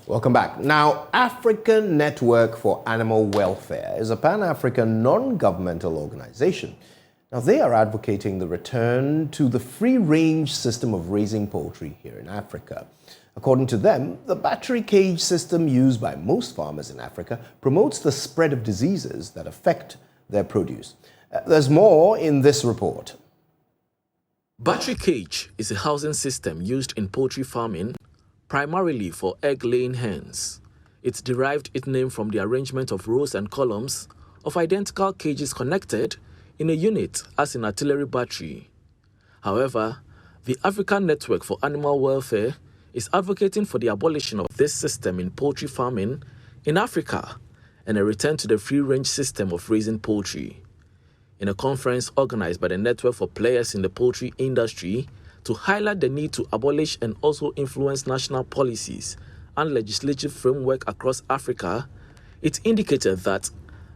Welcome back. Now, African Network for Animal Welfare is a Pan-African non-governmental organization. Now, they are advocating the return to the free-range system of raising poultry here in Africa. According to them, the battery cage system used by most farmers in Africa promotes the spread of diseases that affect their produce. There's more in this report. Battery cage is a housing system used in poultry farming primarily for egg-laying hens. It derived its name from the arrangement of rows and columns of identical cages connected in a unit as in artillery battery. However, the African Network for Animal Welfare is advocating for the abolition of this system in poultry farming in Africa and a return to the free-range system of raising poultry. In a conference organized by the Network for Players in the Poultry Industry to highlight the need to abolish and also influence national policies and legislative framework across Africa, it indicated that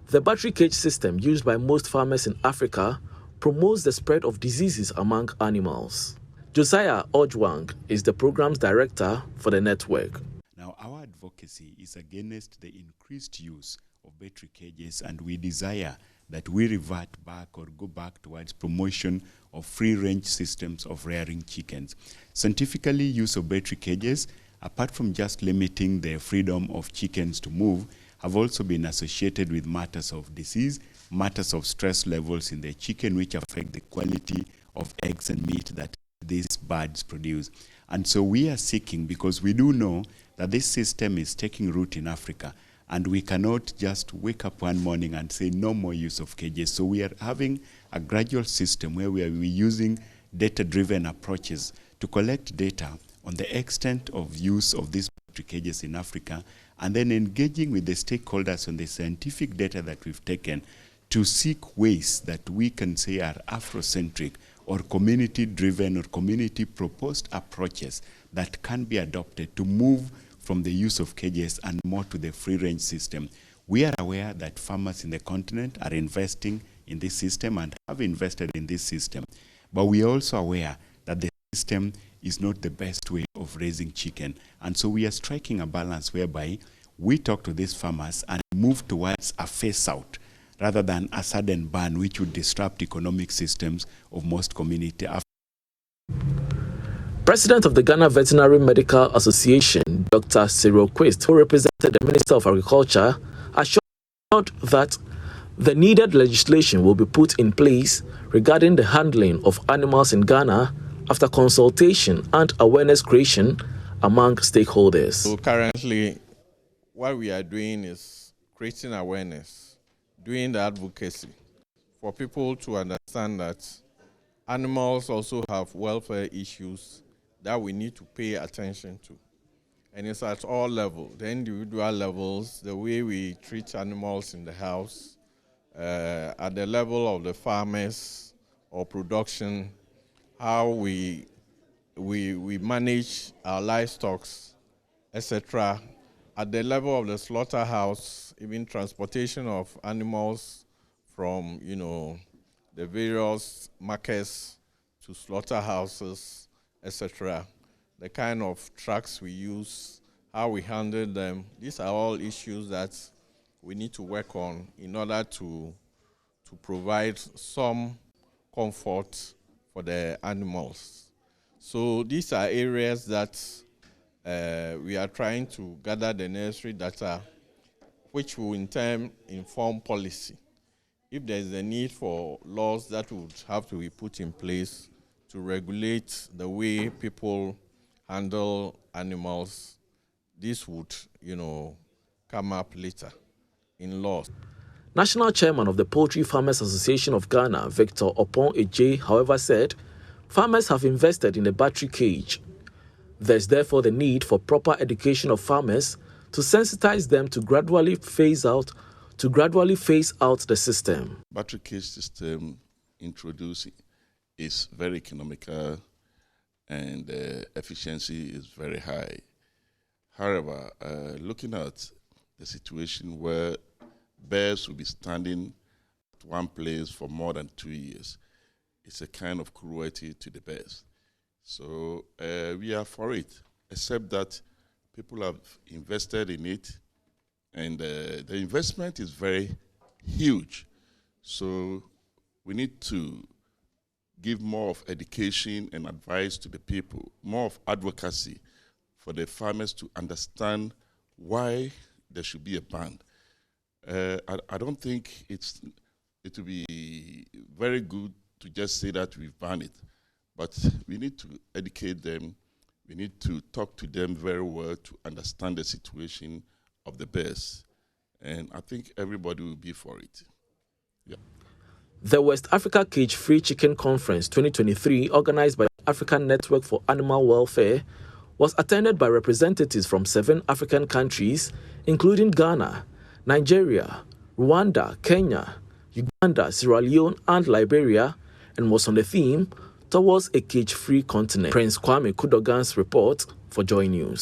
the battery cage system used by most farmers in Africa promotes the spread of diseases among animals. Josiah Ojwang is the program's director for the network. Now, our advocacy is against the increased use of battery cages, and we desire that we revert back or go back towards promotion of free-range systems of rearing chickens. Scientifically, use of battery cages, apart from just limiting the freedom of chickens to move, have also been associated with matters of disease, matters of stress levels in the chicken, which affect the quality of eggs and meat that these birds produce. And so we are seeking, because we do know that this system is taking root in Africa, and we cannot just wake up one morning and say no more use of cages. So we are having a gradual system where we are using data-driven approaches to collect data on the extent of use of these battery cages in Africa, and then engaging with the stakeholders on the scientific data that we've taken to seek ways that we can say are Afrocentric or community-driven or community-proposed approaches that can be adopted to move from the use of cages and more to the free-range system. We are aware that farmers in the continent are investing in this system and have invested in this system, but we are also aware that the system is not the best way of raising chicken. And so we are striking a balance whereby we talk to these farmers and move towards a phase-out rather than a sudden ban which would disrupt economic systems of most communities. President of the Ghana Veterinary Medical Association, Dr. Cyril Quist, who represented the Minister of Agriculture, assured that the needed legislation will be put in place regarding the handling of animals in Ghana after consultation and awareness creation among stakeholders. So currently, what we are doing is creating awareness, doing the advocacy for people to understand that animals also have welfare issues that we need to pay attention to. And it's at all levels, the individual levels, the way we treat animals in the house, at the level of the farmers or production, how we manage our livestock, etc. At the level of the slaughterhouse, even transportation of animals from, the various markets to slaughterhouses, etc. The kind of trucks we use, how we handle them. These are all issues that we need to work on in order to provide some comfort for the animals. So these are areas that we are trying to gather the necessary data, which will in turn inform policy. If there is a need for laws that would have to be put in place to regulate the way people handle animals, this would, come up later in law. National Chairman of the Poultry Farmers Association of Ghana, Victor Opon Eje, however, said farmers have invested in a battery cage. There's therefore the need for proper education of farmers to sensitize them to gradually phase out the system. Battery cage system introduced is very economical and efficiency is very high. However, looking at the situation where bears will be standing at one place for more than 2 years, it's a kind of cruelty to the bears. So we are for it, except that People have invested in it, and the investment is very huge. So we need to give more of education and advice to the people, more of advocacy for the farmers to understand why there should be a ban. I don't think it will be very good to just say that we've banned it, but we need to educate them. We need to talk to them very well to understand the situation of the bears. And I think everybody will be for it. Yeah. The West Africa Cage-Free Chicken Conference 2023, organized by the African Network for Animal Welfare, was attended by representatives from 7 African countries, including Ghana, Nigeria, Rwanda, Kenya, Uganda, Sierra Leone, and Liberia, and was on the theme, Towards a Cage-Free Continent. Prince Kwame Kudogan's report for JoyNews.